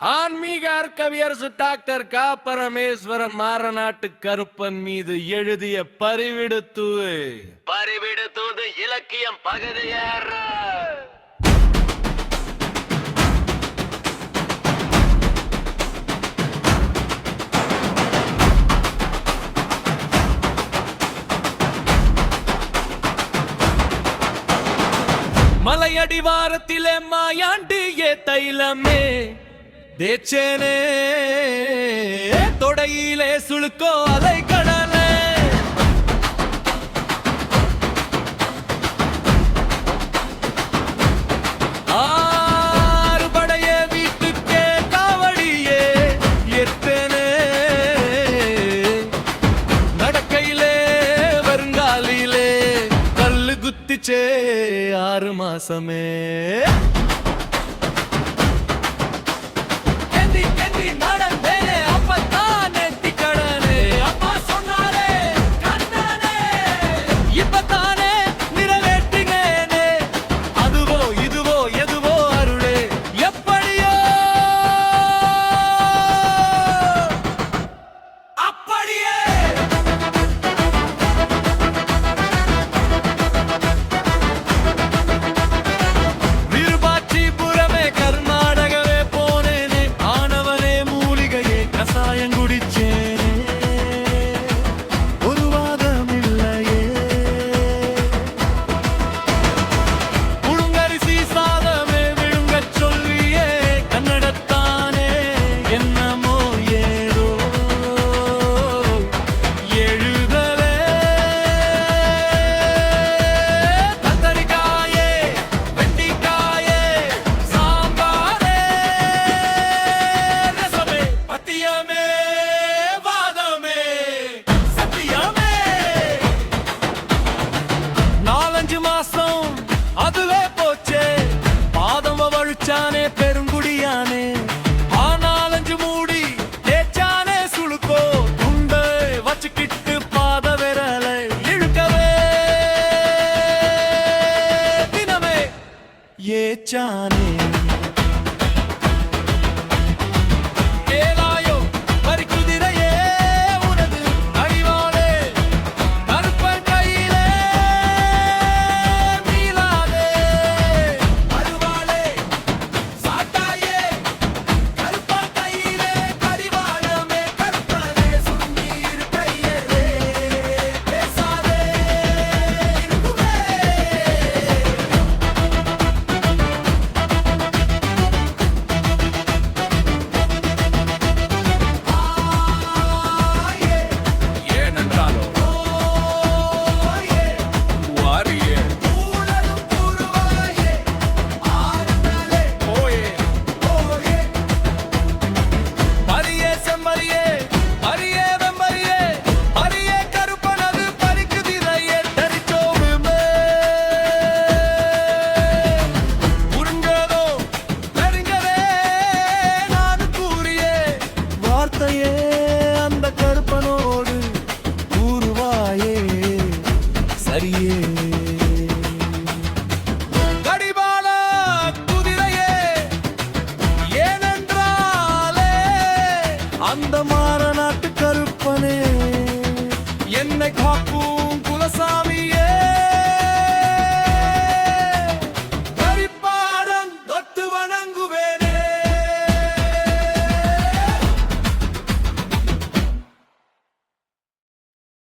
ஆன்மீக கவியரசு டாக்டர் க பரமேஸ்வரன் மாறநாட்டு கருப்பன் மீது எழுதிய பரிவிடுத்தூது இலக்கியம் பகுதியார் மலையடிவாரத்திலே மாயாண்டியே தைலமே தேச்சேனே தொடையிலே சுழுக்கோ அலை கடலே ஆறுபடைய வீட்டுக்கே காவடியே எத்தனே நடக்கையிலே வருங்காலிலே கல்லு குத்திச்சே 6 மாசமே சானே பெருங்குடியானே ஆனாலஞ்சு மூடி தேச்சானே சுழுக்கோ துண்டை வச்சுக்கிட்டு பாத விரலை இழுக்கவே தினமே ஏச்சானே அந்த கருப்பனோடு கூறுவாயே சரியே கடிவாள குதிரையே ஏனென்றாலே அந்த